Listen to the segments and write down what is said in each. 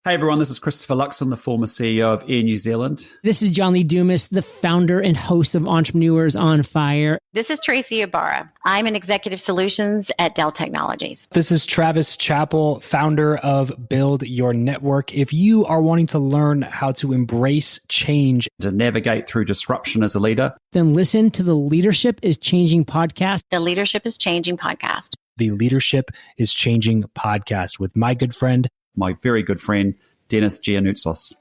Hey everyone, this is Christopher Luxon, the former CEO of Air New Zealand. This is John Lee Dumas, the founder and host of Entrepreneurs on Fire. This is Tracy Ibarra. I'm in Executive Solutions at Dell Technologies. This is Travis Chappell, founder of Build Your Network. If you are wanting to learn how to embrace change, To navigate through disruption as a leader, Then listen to the Leadership is Changing podcast. The Leadership is Changing podcast. the Leadership is Changing podcast with my good friend, my very good friend, Dennis Giannoutsos.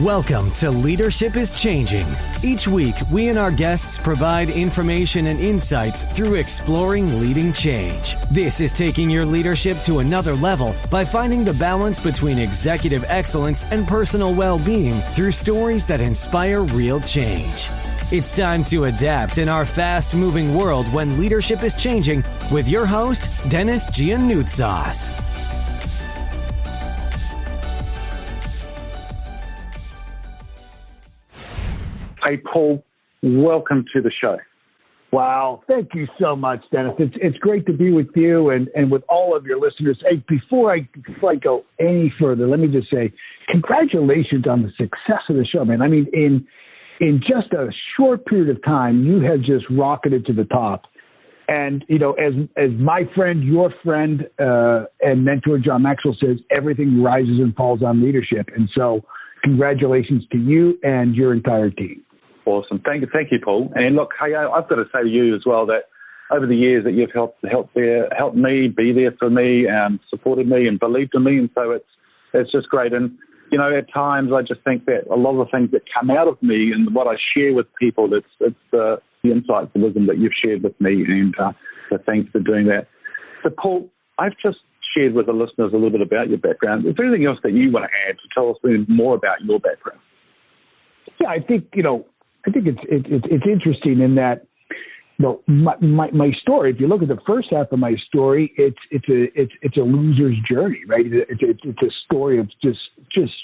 Welcome to Leadership is Changing. Each week, we and our guests provide information and insights through exploring leading change. This is taking your leadership to another level by finding the balance between executive excellence and personal well-being through stories that inspire real change. It's time to adapt in our fast-moving world when leadership is changing with your host, Dennis Giannoutsos. Hey, Paul, welcome to the show. Wow. Thank you so much, Dennis. It's great to be with you and with all of your listeners. Hey, before I go any further, let me just say congratulations on the success of the show, man. I mean, in just a short period of time, you have just rocketed to the top. And, you know, as my friend, your friend, and mentor, John Maxwell says, everything rises and falls on leadership. And so congratulations to you and your entire team. Awesome. Thank you, Paul. And look, hey, I've got to say to you as well that over the years that you've helped me, be there for me, supported me and believed in me. And so it's just great. And, you know, at times I just think that a lot of the things that come out of me and what I share with people, it's the insights, the wisdom that you've shared with me, and so thanks for doing that. So, Paul, I've just shared with the listeners a little bit about your background. Is there anything else that you want to add to tell us more about your background? Yeah, I think it's interesting in that, you know, my story. If you look at the first half of my story, it's a loser's journey, right? It's a story of just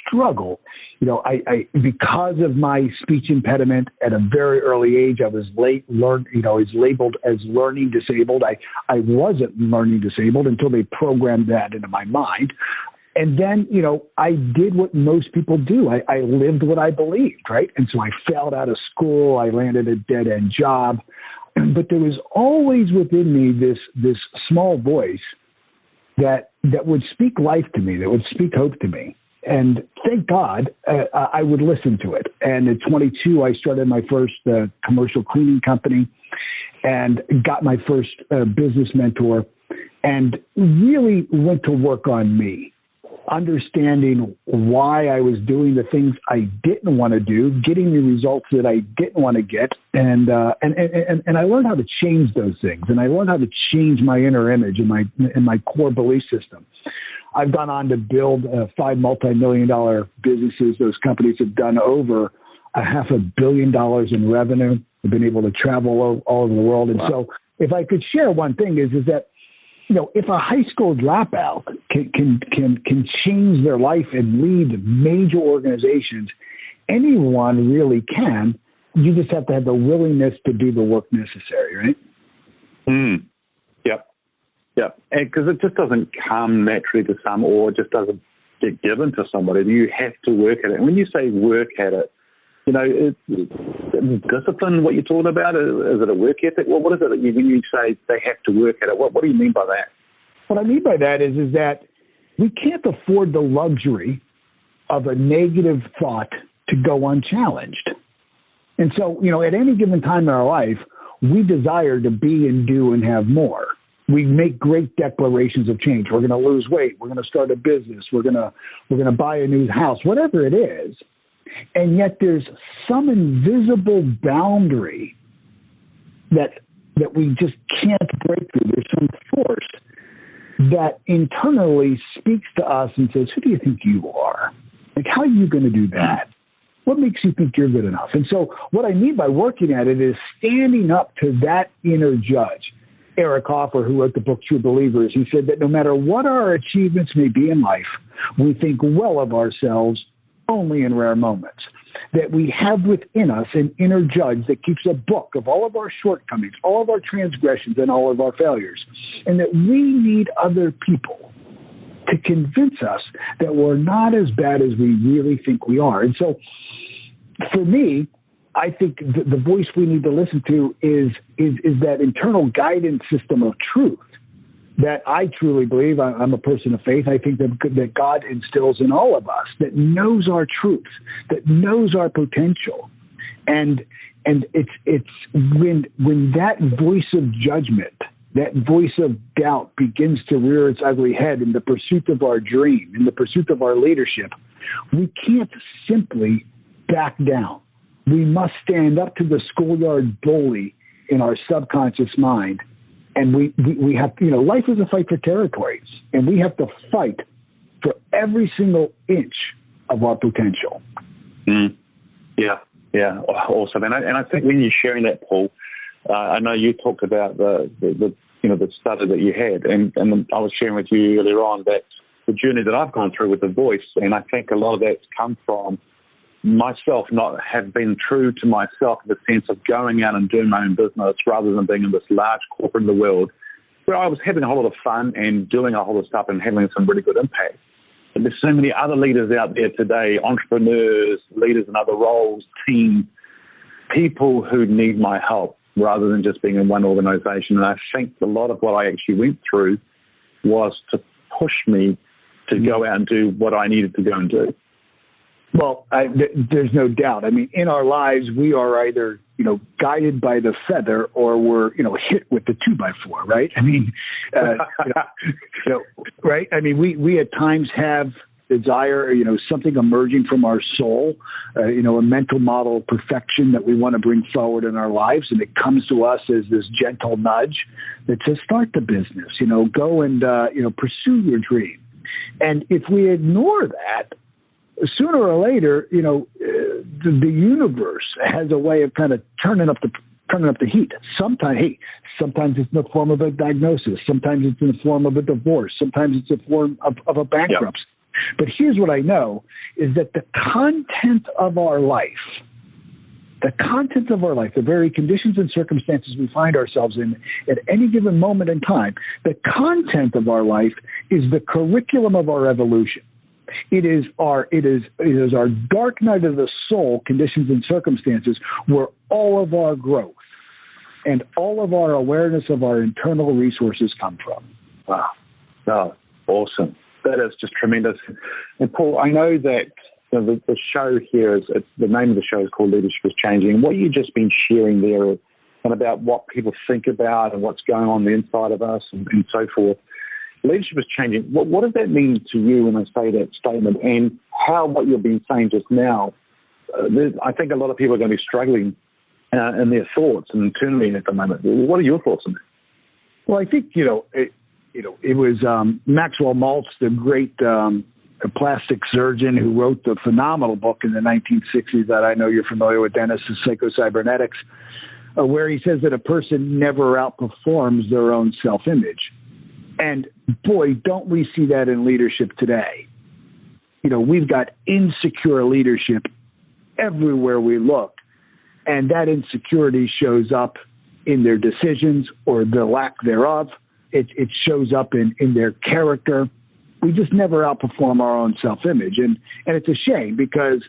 struggle. You know, I because of my speech impediment at a very early age, I was labeled as learning disabled. I wasn't learning disabled until they programmed that into my mind. And then, you know, I did what most people do. I lived what I believed, right? And so I failed out of school. I landed a dead-end job. But there was always within me this small voice that would speak life to me, that would speak hope to me. And thank God I would listen to it. And at 22, I started my first commercial cleaning company and got my first business mentor and really went to work on me, understanding why I was doing the things I didn't want to do, getting the results that I didn't want to get. And I learned how to change those things. And I learned how to change my inner image and my core belief system. I've gone on to build 5 multi-million-dollar businesses. Those companies have done over $500 million in revenue. They've been able to travel all over the world. And so if I could share one thing is that, you know, if a high school dropout can change their life and lead major organizations, anyone really can. You just have to have the willingness to do the work necessary, right? Yep. Because it just doesn't come naturally to some, or it just doesn't get given to somebody. You have to work at it. And when you say work at it, you know, it's discipline, what you're talking about? Is it a work ethic? Well, what is it when you say they have to work at it? What do you mean by that? What I mean by that is that we can't afford the luxury of a negative thought to go unchallenged. And so, you know, at any given time in our life, we desire to be and do and have more. We make great declarations of change. We're going to lose weight. We're going to start a business. We're going to buy a new house, whatever it is. And yet there's some invisible boundary that we just can't break through. There's some force that internally speaks to us and says, who do you think you are? Like, how are you going to do that? What makes you think you're good enough? And so what I mean by working at it is standing up to that inner judge. Eric Hoffer, who wrote the book True Believers, he said that no matter what our achievements may be in life, we think well of ourselves only in rare moments. That we have within us an inner judge that keeps a book of all of our shortcomings, all of our transgressions, and all of our failures. And that we need other people to convince us that we're not as bad as we really think we are. And so for me, I think the voice we need to listen to is that internal guidance system of truth that I truly believe. I'm a person of faith. I think that God instills in all of us, that knows our truth, that knows our potential. And it's when that voice of judgment, that voice of doubt begins to rear its ugly head in the pursuit of our dream, in the pursuit of our leadership, we can't simply back down. We must stand up to the schoolyard bully in our subconscious mind. And we have, life is a fight for territory, and we have to fight for every single inch of our potential. Yeah, awesome. And I think when you're sharing that, Paul, I know you talked about the study that you had, and I was sharing with you earlier on that the journey that I've gone through with the voice, and I think a lot of that's come from myself not have been true to myself in the sense of going out and doing my own business rather than being in this large corporate in the world where I was having a whole lot of fun and doing a whole lot of stuff and having some really good impact. But there's so many other leaders out there today, entrepreneurs, leaders in other roles, teams, people who need my help rather than just being in one organization. And I think a lot of what I actually went through was to push me to go out and do what I needed to go and do. Well, there's no doubt. I mean, in our lives, we are either, guided by the feather or we're, hit with the 2x4, right? I mean, right? I mean, we at times have desire, something emerging from our soul, a mental model of perfection that we want to bring forward in our lives. And it comes to us as this gentle nudge that says, start the business, go and, pursue your dream. And if we ignore that, sooner or later, the universe has a way of kind of turning up the heat. Sometimes it's in the form of a diagnosis. Sometimes it's in the form of a divorce. Sometimes it's in the form of a bankruptcy. Yep. But here's what I know is that the content of our life, the very conditions and circumstances we find ourselves in at any given moment in time, the content of our life is the curriculum of our evolution. It is our dark night of the soul, conditions and circumstances, where all of our growth and all of our awareness of our internal resources come from. Wow. Oh, awesome. That is just tremendous. And Paul, I know that the show here the name of the show is called Leadership is Changing. And what you've just been sharing there and about what people think about and what's going on the inside of us and so forth. Leadership is changing. What does that mean to you when I say that statement, and how what you've been saying just now? I think a lot of people are going to be struggling in their thoughts and internally at the moment. What are your thoughts on that? Well, I think it was Maxwell Maltz, the great plastic surgeon who wrote the phenomenal book in the 1960s that I know you're familiar with, Dennis, is Psycho-Cybernetics, where he says that a person never outperforms their own self-image. And boy, don't we see that in leadership today. We've got insecure leadership everywhere we look. And that insecurity shows up in their decisions or the lack thereof. It shows up in their character. We just never outperform our own self-image. And it's a shame because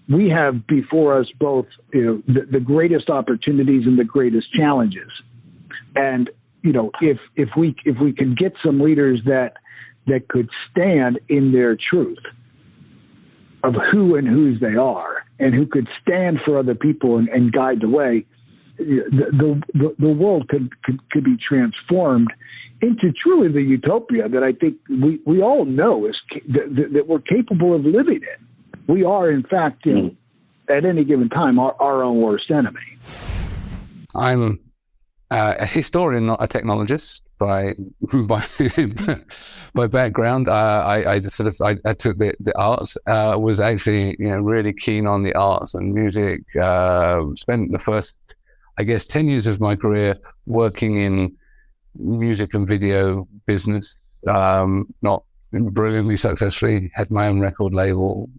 we have before us both the greatest opportunities and the greatest challenges. And if we can get some leaders that could stand in their truth of who and whose they are, and who could stand for other people and guide the way, the world could be transformed into truly the utopia that I think we all know that we're capable of living in. We are, in fact, at any given time, our own worst enemy. I'm a historian, not a technologist by background. I took the arts. Was actually really keen on the arts and music. Spent the first, 10 years of my career working in music and video business. Not brilliantly successfully. Had my own record label.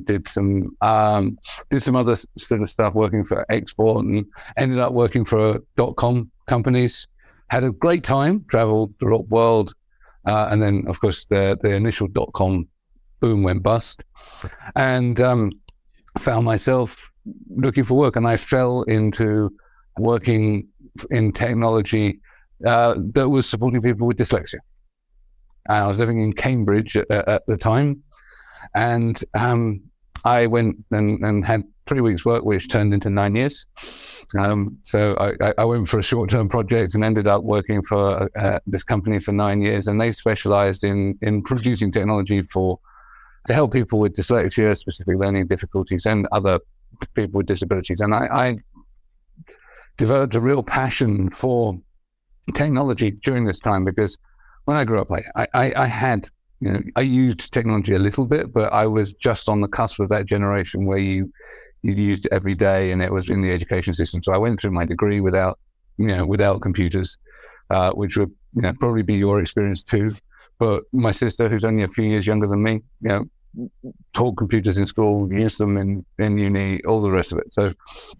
Did some other sort of stuff working for export, and ended up working for .com companies. Had a great time. Traveled the world And then, of course, the initial .com boom went bust, and found myself looking for work. And I fell into working in technology that was supporting people with dyslexia. And I was living in Cambridge at the time, and I went and had 3 weeks work, which turned into 9 years. So I went for a short-term project and ended up working for this company for 9 years, and they specialized in producing technology to help people with dyslexia, specific learning difficulties, and other people with disabilities. And I developed a real passion for technology during this time, because when I grew up, I had, I used technology a little bit, but I was just on the cusp of that generation where you used it every day, and it was in the education system. So I went through my degree without computers, which would probably be your experience too. But my sister, who's only a few years younger than me, taught computers in school, used them in uni, all the rest of it. So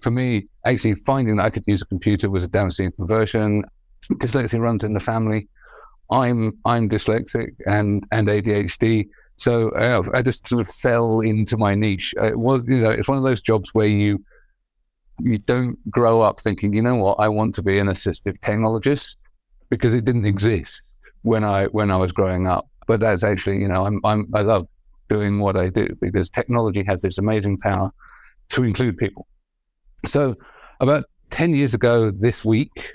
for me, actually finding that I could use a computer was a downstream conversion. Dyslexia runs in the family. I'm dyslexic and ADHD. So I just sort of fell into my niche. It was, it's one of those jobs where you don't grow up thinking, you know what, I want to be an assistive technologist, because it didn't exist when I was growing up. But that's actually, I love doing what I do, because technology has this amazing power to include people. So about 10 years ago this week,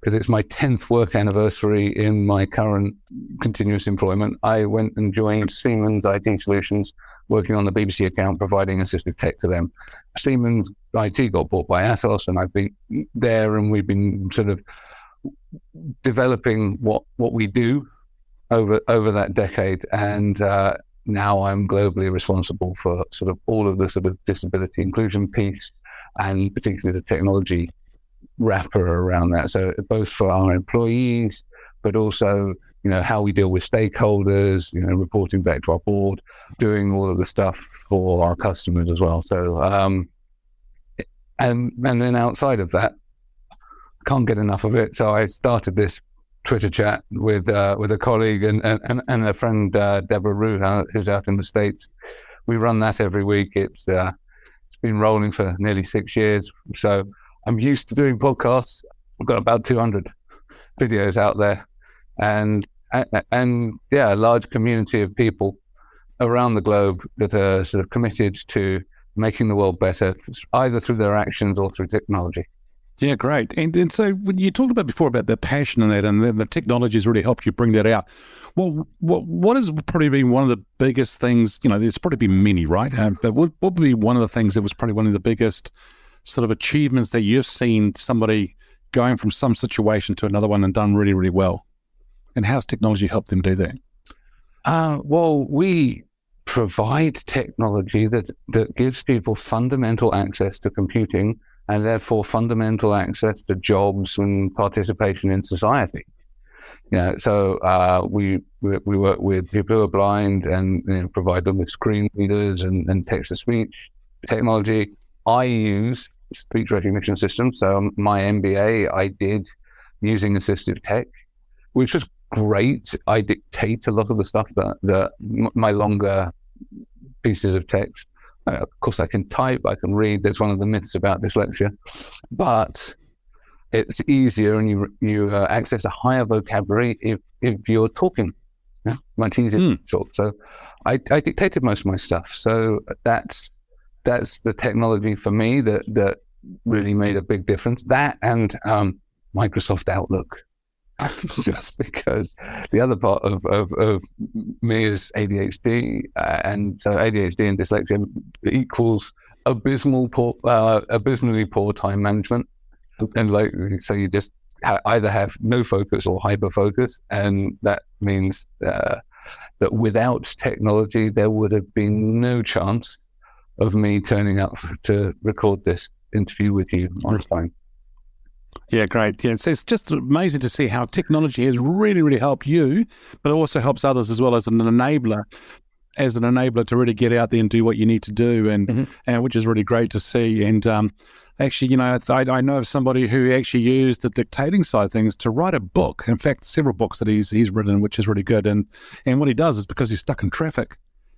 because it's my 10th work anniversary in my current continuous employment, I went and joined Siemens IT Solutions, working on the BBC account, providing assistive tech to them. Siemens IT got bought by Atos, and I've been there, and we've been sort of developing what we do over that decade. And now I'm globally responsible for sort of all of the sort of disability inclusion piece, and particularly the technology wrapper around that. So both for our employees, but also, how we deal with stakeholders, reporting back to our board, doing all of the stuff for our customers as well. So, and then outside of that, can't get enough of it. So I started this Twitter chat with a colleague and a friend, Deborah Rue, who's out in the States. We run that every week. It's been rolling for nearly 6 years. So I'm used to doing podcasts. I've got about 200 videos out there, and a large community of people around the globe that are sort of committed to making the world better, either through their actions or through technology. Yeah, great. And so when you talked about before about the passion in that, and the technology has really helped you bring that out. Well, what has probably been one of the biggest things? There's probably been many, right? But what would be one of the things that was probably one of the biggest sort of achievements that you've seen somebody going from some situation to another one and done really, really well? And how's technology helped them do that? Well, we provide technology that gives people fundamental access to computing, and therefore fundamental access to jobs and participation in society. So we work with people who are blind and provide them with screen readers and text-to-speech technology. I use speech recognition systems. So my MBA I did using assistive tech, which was great. I dictate a lot of the stuff that my longer pieces of text. Of course, I can type, I can read. That's one of the myths about dyslexia. But it's easier, and you access a higher vocabulary if you're talking. Much easier to talk. So I dictated most of my stuff. So that's the technology for me that really made a big difference. That and Microsoft Outlook. Just because the other part of me is ADHD, and so ADHD and dyslexia equals abysmally poor time management, and so you just either have no focus or hyper focus, and that means that without technology there would have been no chance of me turning up to record this interview with you on time. Yeah, great. Yeah, so it's just amazing to see how technology has really, really helped you, but it also helps others as well as an enabler. as an enabler to really get out there and do what you need to do, and which is really great to see. And actually, I know of somebody who actually used the dictating side of things to write a book. In fact, several books that he's written, which is really good. And what he does is, because he's stuck in traffic,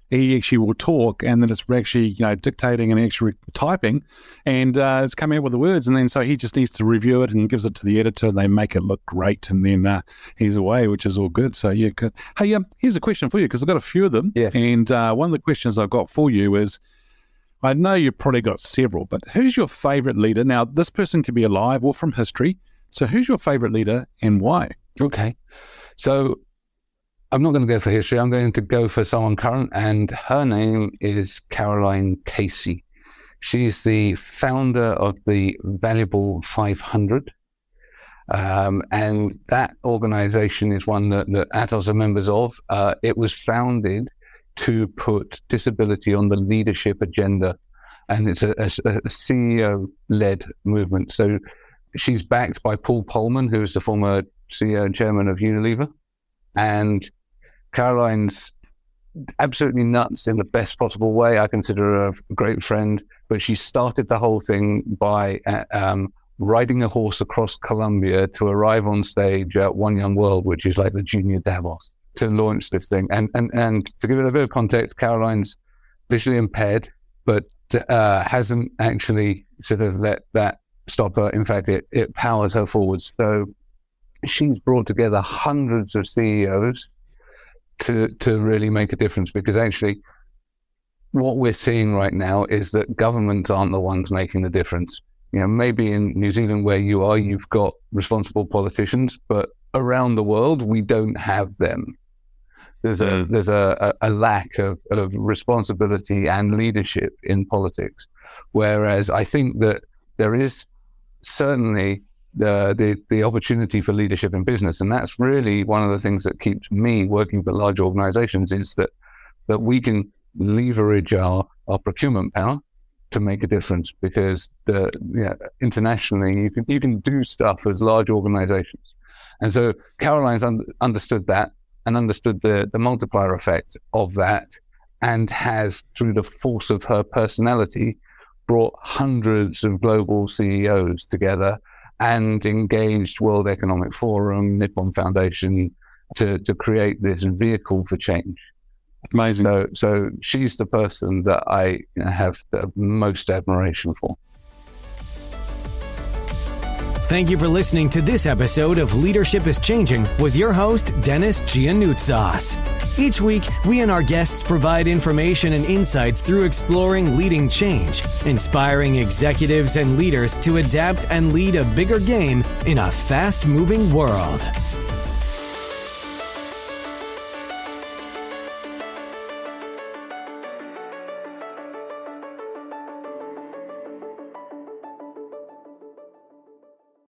he actually will talk, and then it's actually dictating and actually typing, and it's coming out with the words, and then so he just needs to review it and gives it to the editor, and they make it look great, and then he's away, which is all good. So yeah, good. Hey, here's a question for you, because I've got a few of them, and one of the questions I've got for you is, I know you've probably got several, but who's your favorite leader? Now, this person could be alive or from history, so who's your favorite leader and why? Okay, so I'm not going to go for history. I'm going to go for someone current, and her name is Caroline Casey. She's the founder of the Valuable 500, and that organization is one that Atos are members of. It was founded to put disability on the leadership agenda, and it's a CEO-led movement. So she's backed by Paul Polman, who is the former CEO and chairman of Unilever, and Caroline's absolutely nuts in the best possible way. I consider her a great friend, but she started the whole thing by riding a horse across Colombia to arrive on stage at One Young World, which is like the junior Davos, to launch this thing. And to give it a bit of context, Caroline's visually impaired, but hasn't actually sort of let that stop her. In fact, it powers her forwards. So she's brought together hundreds of CEOs to really make a difference, because actually what we're seeing right now is that governments aren't the ones making the difference. Maybe in New Zealand where you are, you've got responsible politicians, but around the world, we don't have them. There's a lack of responsibility and leadership in politics, whereas I think that there is certainly the opportunity for leadership in business, and that's really one of the things that keeps me working for large organizations, is that we can leverage our procurement power to make a difference, because internationally you can do stuff as large organizations. And so Caroline's understood that, and understood the multiplier effect of that, and has, through the force of her personality, brought hundreds of global CEOs together and engaged World Economic Forum, Nippon Foundation, to create this vehicle for change. Amazing. So she's the person that I have the most admiration for. Thank you for listening to this episode of Leadership is Changing with your host, Dennis Giannoutsas. Each week, we and our guests provide information and insights through exploring leading change, inspiring executives and leaders to adapt and lead a bigger game in a fast-moving world.